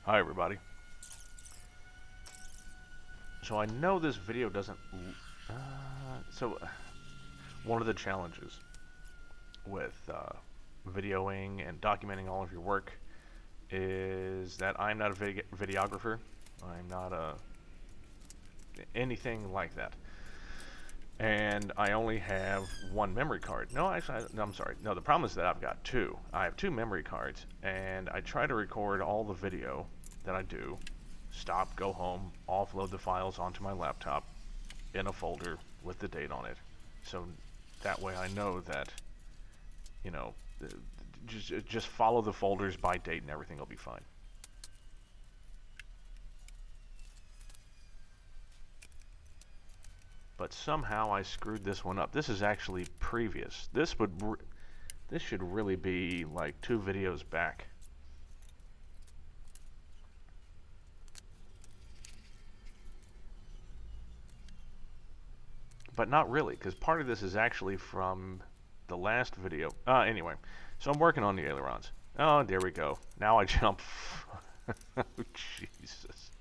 Hi everybody. So I know this video doesn't... so one of the challenges with videoing and documenting all of your work is that I'm not a videographer. I'm not anything like that. And I only have one memory card. No, actually, no, I'm sorry. No, the problem is that I've got two. I have two memory cards, and I try to record all the video that I do, stop, go home, offload the files onto my laptop in a folder with the date on it. So that way I know that, you know, just follow the folders by date and everything will be fine. But somehow I screwed this one up. This is actually previous. This should really be like 2 videos back. But not really, because part of this is actually from the last video. Anyway, so I'm working on the ailerons. Oh, there we go. Now I jump. Oh, Jesus.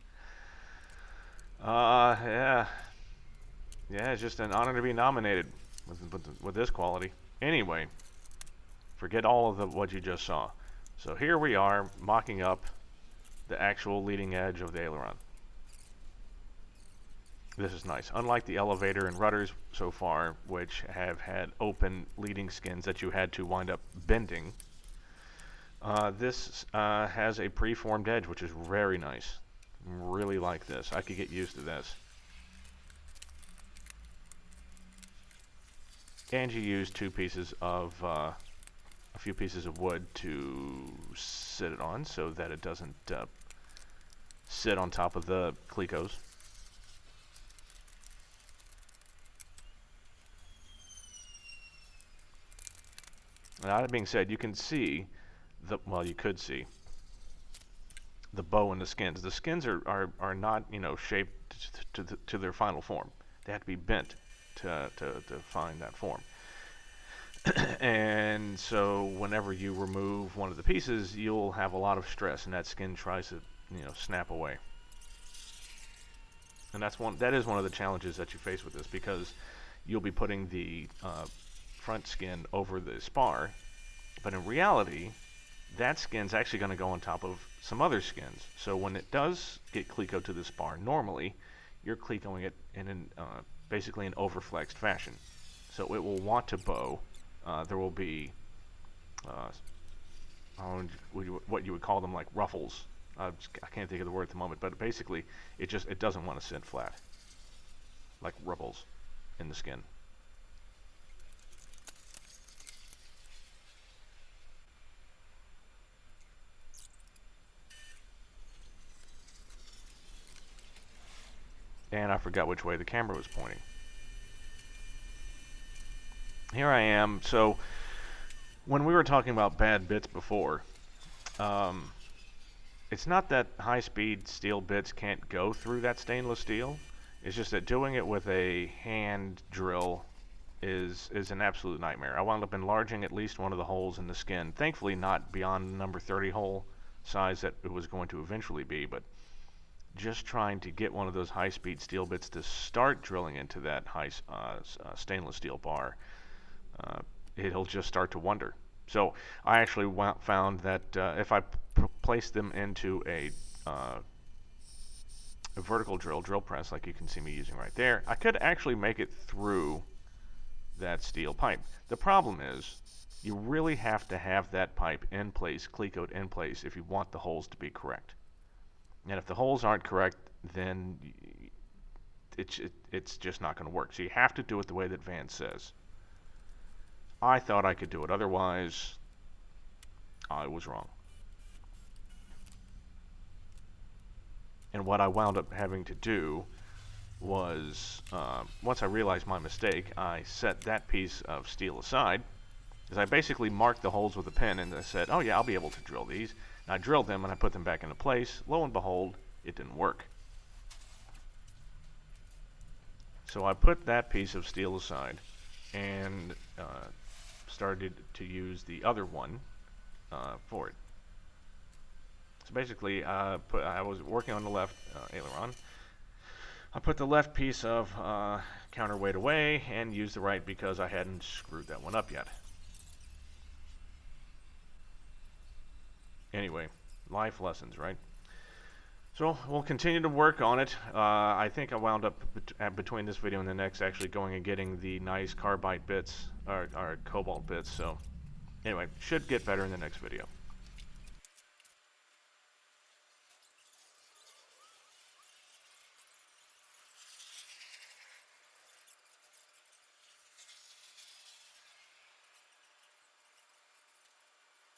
Yeah. Yeah, it's just an honor to be nominated with this quality. Anyway, forget all of what you just saw. So here we are, mocking up the actual leading edge of the aileron. This is nice. Unlike the elevator and rudders so far, which have had open leading skins that you had to wind up bending, this has a preformed edge, which is very nice. Really like this. I could get used to this. And you use a few pieces of wood to sit it on so that it doesn't sit on top of the clecos. Now, that being said, you can see you could see the bow and the skins. The skins are not, shaped to their final form. They have to be bent to find that form. And so whenever you remove one of the pieces, you'll have a lot of stress, and that skin tries to, snap away. And that is one of the challenges that you face with this, because you'll be putting the front skin over the spar, but in reality, that skin's actually going to go on top of some other skins. So when it does get clecoed to the spar, normally you're clecoing it in basically an overflexed fashion. So it will want to bow. There will be what you would call them, like ruffles. I can't think of the word at the moment, but basically it doesn't want to sit flat, like ripples in the skin. And I forgot which way the camera was pointing. Here I am. So when we were talking about bad bits before, it's not that high-speed steel bits can't go through that stainless steel. It's just that doing it with a hand drill is an absolute nightmare. I wound up enlarging at least one of the holes in the skin. Thankfully not beyond the number 30 hole size that it was going to eventually be, but just trying to get one of those high-speed steel bits to start drilling into that stainless steel bar, it'll just start to wonder. So I actually found that if I place them into a vertical drill press, like you can see me using right there, I could actually make it through that steel pipe. The problem is you really have to have that pipe in place, clecoed in place, if you want the holes to be correct. And if the holes aren't correct, then it's just not going to work. So you have to do it the way that Van says. I thought I could do it. Otherwise, I was wrong. And what I wound up having to do was, once I realized my mistake, I set that piece of steel aside, because I basically marked the holes with a pen, and I said, oh yeah, I'll be able to drill these. And I drilled them, and I put them back into place. Lo and behold, it didn't work. So I put that piece of steel aside and started to use the other one for it. So So basically, I was working on the left aileron. I put the left piece of counterweight away and used the right because I hadn't screwed that one up yet. Anyway, life lessons, right? So we'll continue to work on it. I think I wound up between this video and the next actually going and getting the nice carbide bits, or cobalt bits. So anyway, should get better in the next video.